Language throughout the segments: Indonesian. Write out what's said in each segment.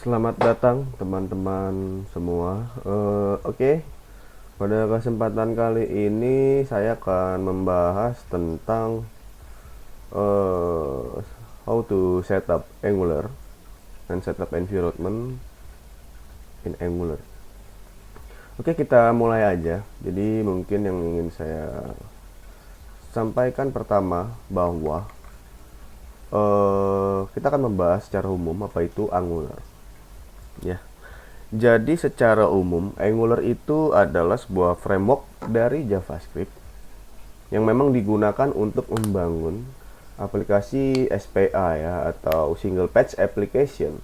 Selamat datang teman-teman semua. Oke, pada kesempatan kali ini saya akan membahas tentang uh, how to set up Angular and set up environment in Angular. Oke, kita mulai aja. Jadi mungkin yang ingin saya sampaikan pertama bahwa kita akan membahas secara umum apa itu Angular. Ya. Jadi secara umum Angular itu adalah sebuah framework dari JavaScript yang memang digunakan untuk membangun aplikasi SPA ya, atau single page application.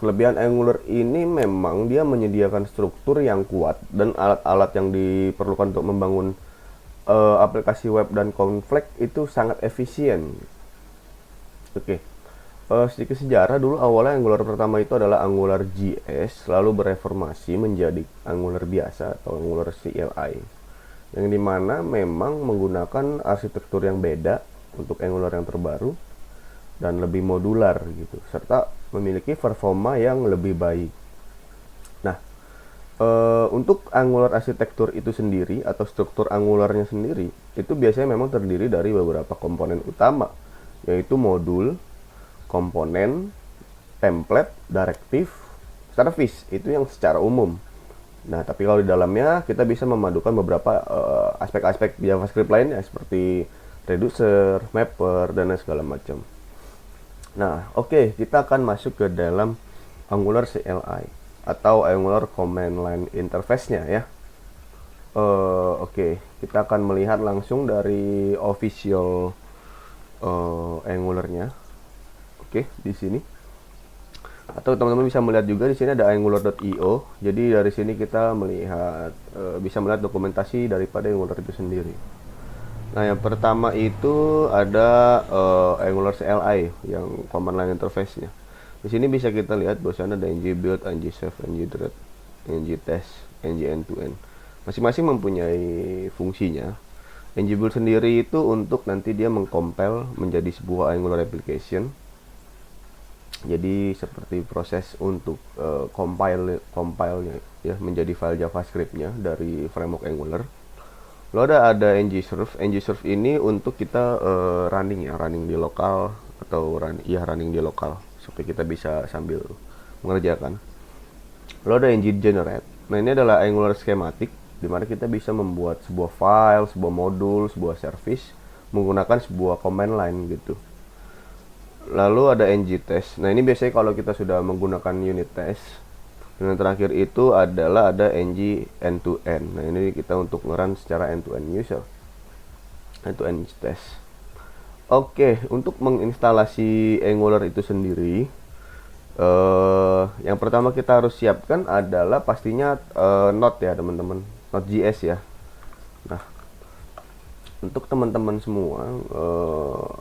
Kelebihan Angular ini memang dia menyediakan struktur yang kuat dan alat-alat yang diperlukan untuk membangun aplikasi web dan konflik itu sangat efisien. Oke. Sedikit sejarah, dulu awalnya Angular pertama itu adalah Angular JS, lalu bereformasi menjadi Angular biasa atau Angular CLI, yang dimana memang menggunakan arsitektur yang beda untuk Angular yang terbaru dan lebih modular gitu, serta memiliki performa yang lebih baik. Nah, untuk Angular arsitektur itu sendiri atau struktur Angularnya sendiri itu biasanya memang terdiri dari beberapa komponen utama, yaitu modul, komponen, template, directive, service. Itu yang secara umum. Nah, tapi kalau di dalamnya kita bisa memadukan beberapa aspek-aspek JavaScript lainnya seperti reducer, mapper, dan segala macam. Nah, oke, kita akan masuk ke dalam Angular CLI atau Angular Command Line Interface-nya ya. Oke, kita akan melihat langsung dari official Angular-nya. Oke, di sini. Atau teman-teman bisa melihat juga di sini ada angular.io. Jadi dari sini kita melihat bisa melihat dokumentasi daripada Angular itu sendiri. Nah, yang pertama itu ada Angular CLI yang command line interface-nya. Di sini bisa kita lihat bahwa ada ng-build, ng-save, ng-thread, ng-test, ng-end-to-end. Masing-masing mempunyai fungsinya. ng-build sendiri itu untuk nanti dia mengcompile menjadi sebuah Angular application. Jadi seperti proses untuk compile-nya ya menjadi file JavaScript-nya dari framework Angular. Lalu ada ng-serve. ng-serve ini untuk kita running di lokal atau running di lokal supaya kita bisa sambil mengerjakan. Lalu ada ng-generate. Nah, ini adalah Angular schematic di mana kita bisa membuat sebuah file, sebuah modul, sebuah service menggunakan sebuah command line gitu. Lalu ada ng-test. Nah, ini biasanya kalau kita sudah menggunakan unit test. Dan yang terakhir itu adalah ada ng end-to-end. Nah, ini kita untuk nge-run secara end-to-end user. End-to-end test. Oke, untuk menginstalasi Angular itu sendiri, yang pertama kita harus siapkan adalah pastinya Node ya teman-teman. Node.js ya. Nah, untuk teman-teman semua,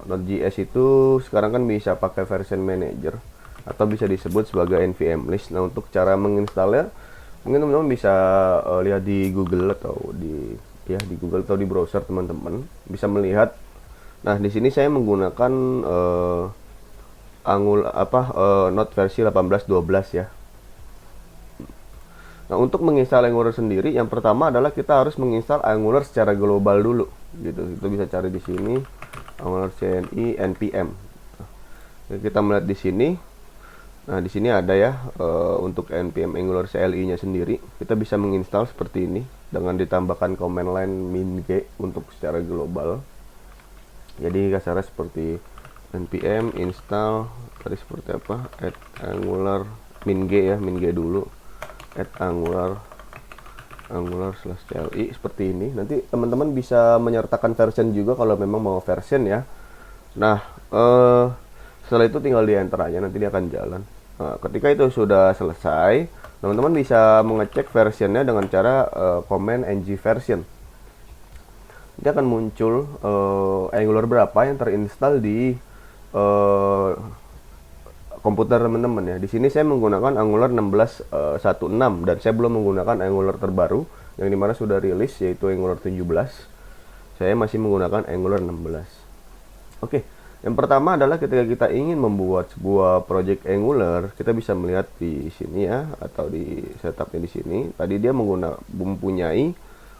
Node.js itu sekarang kan bisa pakai version manager atau bisa disebut sebagai npm list. Nah, untuk cara menginstalnya mungkin teman-teman bisa lihat di Google atau di Google atau di browser teman-teman bisa melihat. Nah, di sini saya menggunakan Node versi 18.12 ya. Nah, untuk menginstal Angular sendiri, yang pertama adalah kita harus menginstal Angular secara global dulu, gitu. Kita bisa cari di sini Angular CLI npm. Nah, kita melihat di sini. Nah, di sini ada ya untuk npm Angular CLI-nya sendiri. Kita bisa menginstal seperti ini dengan ditambahkan command line min-g untuk secara global. Jadi kasarnya seperti npm install tadi seperti apa? Add Angular min-g ya, min-g dulu. Add Angular/CLI seperti ini. Nanti teman-teman bisa menyertakan version juga kalau memang mau version ya. Nah, setelah itu tinggal di enter aja, nanti dia akan jalan. Nah, ketika itu sudah selesai, teman-teman bisa mengecek versionnya dengan cara command ng version. Dia akan muncul Angular berapa yang terinstall di komputer teman-teman ya. Di sini saya menggunakan Angular 16.16 dan saya belum menggunakan Angular terbaru yang dimana sudah rilis yaitu Angular 17. Saya masih menggunakan Angular 16. Oke, Yang pertama adalah ketika kita ingin membuat sebuah project Angular, kita bisa melihat di sini ya, atau di setupnya di sini. Tadi dia mempunyai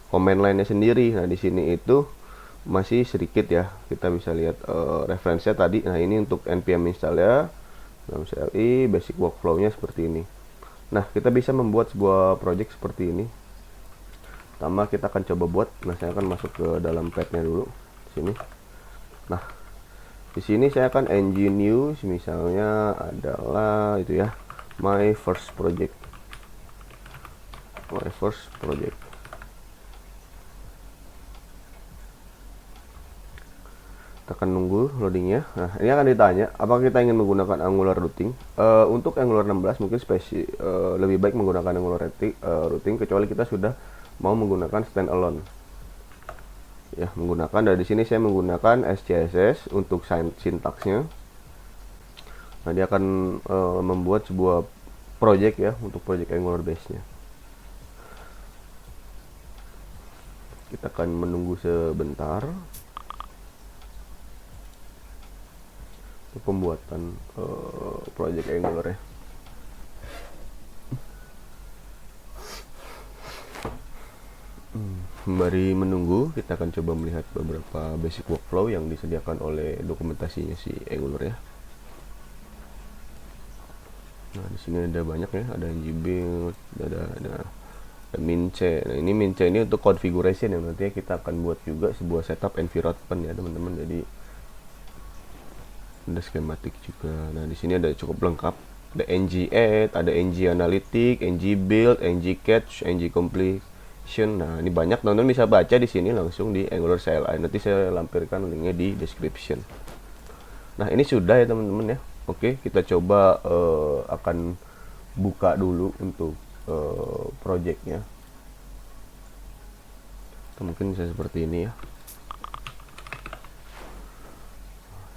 command line-nya sendiri. Nah, di sini itu masih sedikit ya. Kita bisa lihat referensinya tadi. Nah, ini untuk npm install ya. CLI, basic workflow-nya seperti ini. Nah, kita bisa membuat sebuah project seperti ini. Pertama kita akan coba buat. Nah, saya akan masuk ke dalam pad-nya dulu di sini. Nah, di sini saya akan ng new, misalnya adalah itu ya, my first project. Kita akan nunggu loadingnya. Nah, ini akan ditanya apakah kita ingin menggunakan Angular routing. Untuk Angular 16 mungkin lebih baik menggunakan Angular routing, kecuali kita sudah mau menggunakan standalone. Ya, menggunakan dari sini saya menggunakan SCSS untuk sintaksnya. Nah, dia akan membuat sebuah project ya, untuk project Angular base-nya. Kita akan menunggu sebentar untuk pembuatan project Angular ya. Sembari menunggu, kita akan coba melihat beberapa basic workflow yang disediakan oleh dokumentasinya si Angular ya. Nah, di sini ada banyak ya, ada ngbuild, ada mince. Nah, ini mince ini untuk configuration yang nantinya kita akan buat juga sebuah setup environment ya teman-teman. Jadi ada skematik juga. Nah, di sini ada cukup lengkap. Ada ng-add, ada ng-analytic, ng-build, ng-catch, ng-completion. Nah, ini banyak, teman-teman bisa baca di sini langsung di Angular CLI. Nanti saya lampirkan linknya di description. Nah, ini sudah ya teman-teman ya. Oke, kita coba akan buka dulu untuk projectnya. Mungkin bisa seperti ini ya.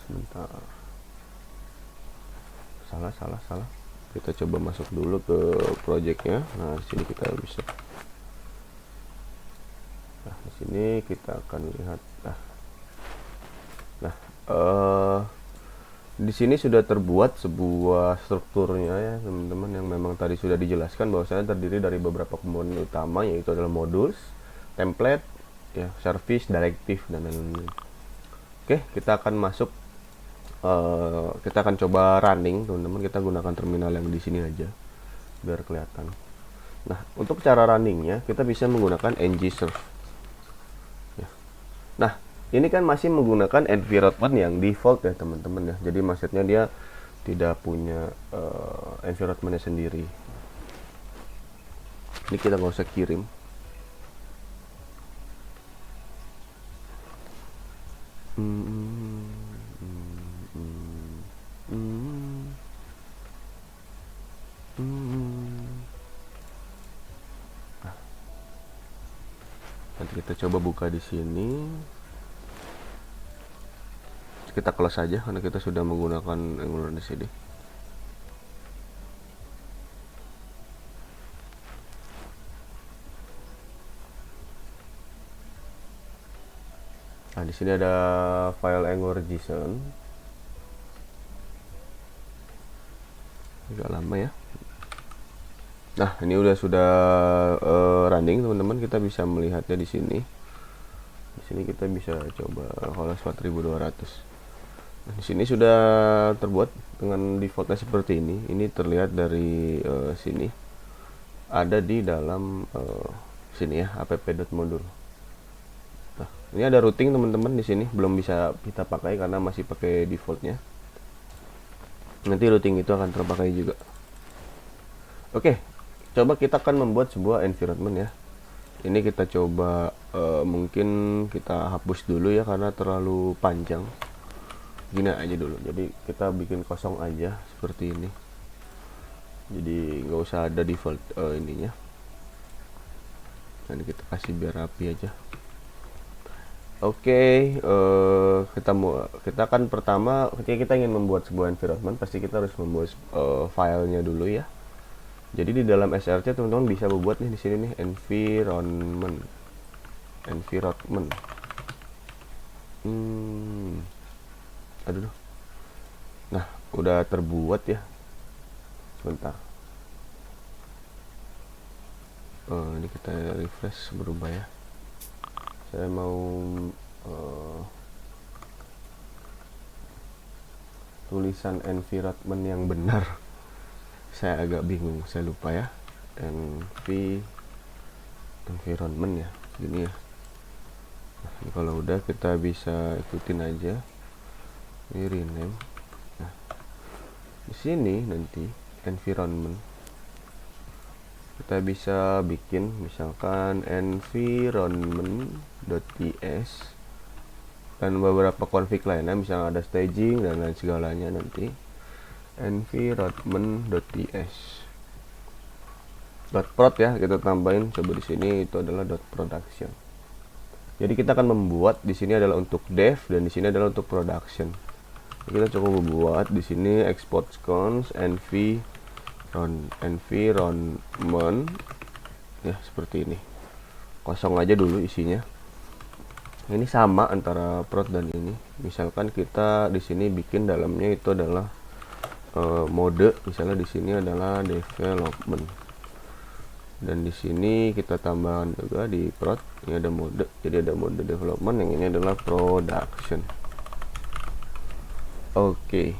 Sebentar. Salah. Kita coba masuk dulu ke projectnya. Nah, di sini kita bisa. Nah, di sini kita akan lihat. Nah, di sini sudah terbuat sebuah strukturnya ya teman-teman, yang memang tadi sudah dijelaskan bahwasanya terdiri dari beberapa komponen utama, yaitu adalah modules, template, ya, service, directive, dan lain-lain. Oke, kita akan masuk. Kita akan coba running teman-teman. Kita gunakan terminal yang di sini aja biar kelihatan. Nah, untuk cara runningnya kita bisa menggunakan ng-serve ya. Nah, ini kan masih menggunakan environment yang default ya teman-teman ya. Jadi maksudnya dia tidak punya environmentnya sendiri. Ini kita nggak usah kirim. Nanti kita coba buka di sini. Kita close saja karena kita sudah menggunakan Angular di sini. Nah, di sini ada file Angular.json. Agak lama ya. Nah, ini sudah running teman-teman. Kita bisa melihatnya di sini. Di sini kita bisa coba kalau 4200. Nah, di sini sudah terbuat dengan defaultnya seperti ini. Ini terlihat dari sini. Ada di dalam sini ya, app.module. Nah, ini ada routing teman-teman di sini. Belum bisa kita pakai karena masih pakai defaultnya. Nanti routing itu akan terpakai juga. Oke, coba kita akan membuat sebuah environment ya. Ini kita coba mungkin kita hapus dulu ya karena terlalu panjang. Gini aja dulu. Jadi kita bikin kosong aja seperti ini. Jadi nggak usah ada default ininya. Nanti kita kasih biar rapi aja. Oke, kita kan pertama ketika kita ingin membuat sebuah environment pasti kita harus membuat filenya dulu ya. Jadi di dalam src teman-teman bisa membuat nih di sini nih environment. Aduh. udah terbuat ya. Sebentar. Ini kita refresh, berubah ya. Saya mau tulisan environment yang benar. Saya agak bingung, saya lupa ya. Environment ya, gini ya. Nah, ini kalau udah kita bisa ikutin aja. Ini rename. Nah, di sini nanti environment kita bisa bikin misalkan environment.ts dan beberapa config lainnya, misalnya ada staging dan lain segalanya. Nanti environment.ts .prod ya, kita tambahin coba di sini, itu adalah .production. Jadi kita akan membuat di sini adalah untuk dev dan di sini adalah untuk production. Kita coba membuat di sini export cons environment ya, seperti ini. Kosong aja dulu isinya. Ini sama antara prod dan ini. Misalkan kita di sini bikin dalamnya itu adalah mode, misalnya di sini adalah development. Dan di sini kita tambahkan juga di prod, ini ada mode. Jadi ada mode development, yang ini adalah production. Oke.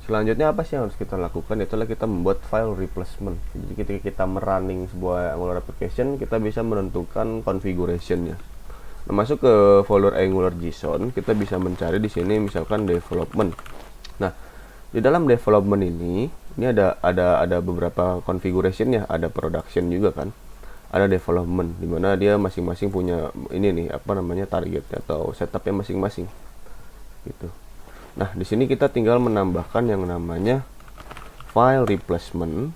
Selanjutnya apa sih yang harus kita lakukan? Itulah kita membuat file replacement. Jadi ketika kita merunning sebuah Angular application, kita bisa menentukan configuration-nya. Nah, masuk ke folder Angular JSON, kita bisa mencari di sini misalkan development. Nah, di dalam development ini ada beberapa configuration ya, ada production juga kan. Ada development, dimana dia masing-masing punya ini nih, apa namanya, target atau setupnya masing-masing. Gitu. Nah, di sini kita tinggal menambahkan yang namanya file replacement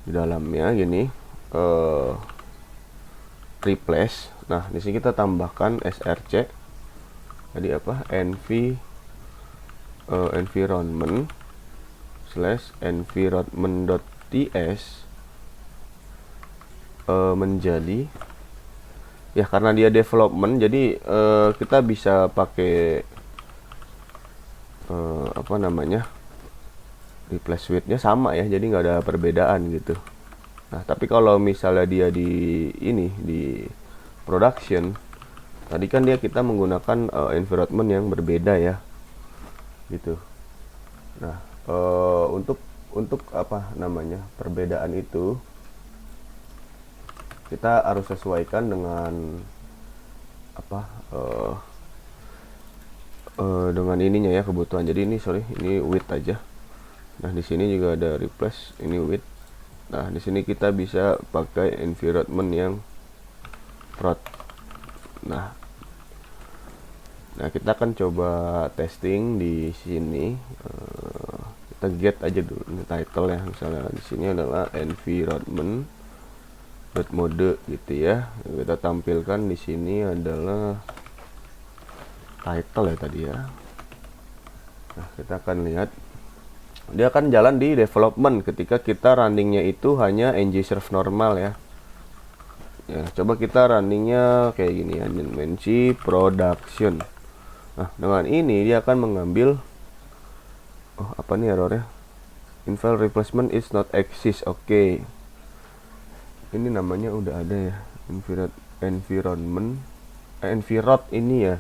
di dalamnya gini, replace. Nah, di sini kita tambahkan src. Jadi apa? Environment / environment.ts menjadi ya, karena dia development, jadi kita bisa pakai apa namanya, replace with-nya sama ya, jadi nggak ada perbedaan gitu. Nah, tapi kalau misalnya dia di production, tadi kan kita menggunakan environment yang berbeda ya, gitu. Nah, untuk apa namanya, perbedaan itu kita harus sesuaikan dengan apa, dengan ininya ya, kebutuhan. Jadi ini ini width aja. Nah, di sini juga ada replace, ini width. Nah, di sini kita bisa pakai environment yang prod. Nah, kita akan coba testing di sini. Kita get aja dulu ini title ya, misalnya di sini adalah environment mode gitu ya. Kita tampilkan di sini adalah title ya tadi ya. Nah, kita akan lihat dia akan jalan di development ketika kita runningnya itu hanya ngserve normal ya. Ya, coba kita runningnya kayak gini ya, dimensi production. Nah, dengan ini dia akan mengambil, oh apa nih errornya, infile replacement is not exist. Oke. Ini namanya udah ada ya, environment ini ya,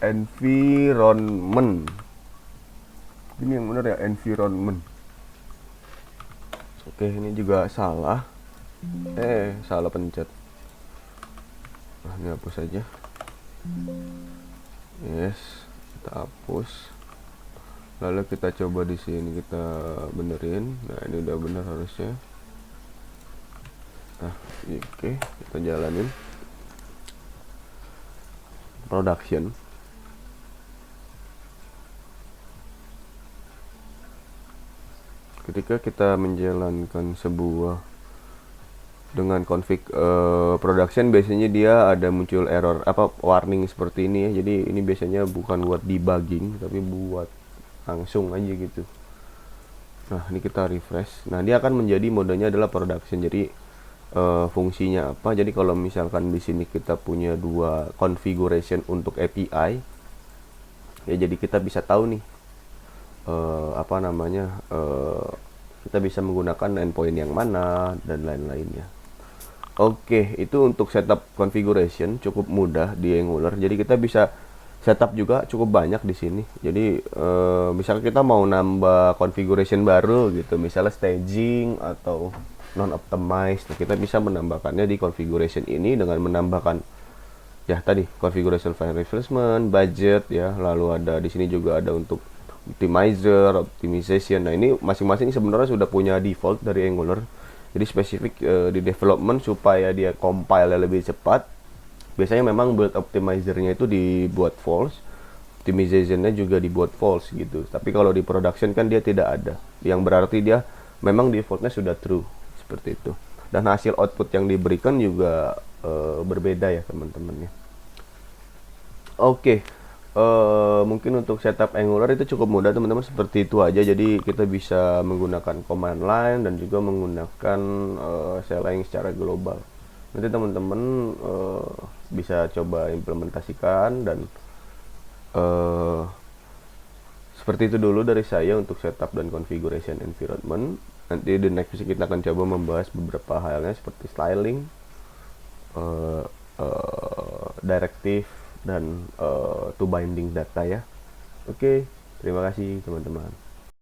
environment ini yang benar ya, environment. Oke, ini juga salah, salah pencet. Nah, ini hapus aja. Yes, kita hapus. Lalu kita coba di sini, kita benerin. Nah, ini udah benar harusnya. Nah, oke, kita jalanin production. Ketika kita menjalankan sebuah dengan config production, biasanya dia ada muncul error apa, warning seperti ini ya. Jadi ini biasanya bukan buat debugging, tapi buat langsung aja gitu. Nah, ini kita refresh. Nah, dia akan menjadi modenya adalah production. Jadi fungsinya apa? Jadi kalau misalkan di sini kita punya dua configuration untuk API, Ya jadi kita bisa tahu nih apa namanya kita bisa menggunakan endpoint yang mana dan lain-lainnya. Oke, itu untuk setup configuration cukup mudah di Angular. Jadi kita bisa setup juga cukup banyak di sini. Jadi misalnya kita mau nambah configuration baru gitu, misalnya staging atau non optimized, nah, kita bisa menambahkannya di configuration ini dengan menambahkan ya tadi configuration file replacement, budget ya, lalu ada di sini juga ada untuk optimizer, optimization. Nah, ini masing-masing sebenarnya sudah punya default dari Angular. Jadi spesifik di development supaya dia compile lebih cepat. Biasanya memang build optimizernya itu dibuat false, optimizationnya juga dibuat false gitu. Tapi kalau di production kan dia tidak ada, yang berarti dia memang defaultnya sudah true seperti itu. Dan hasil output yang diberikan juga berbeda ya teman-teman ya. Oke, mungkin untuk setup Angular itu cukup mudah teman-teman, seperti itu aja. Jadi kita bisa menggunakan command line dan juga menggunakan CLI secara global. Nanti teman-teman bisa coba implementasikan dan eh, seperti itu dulu dari saya untuk setup dan configuration environment. Nanti di next kita akan coba membahas beberapa halnya seperti styling, uh, directive dan to binding data ya. Oke, terima kasih teman-teman.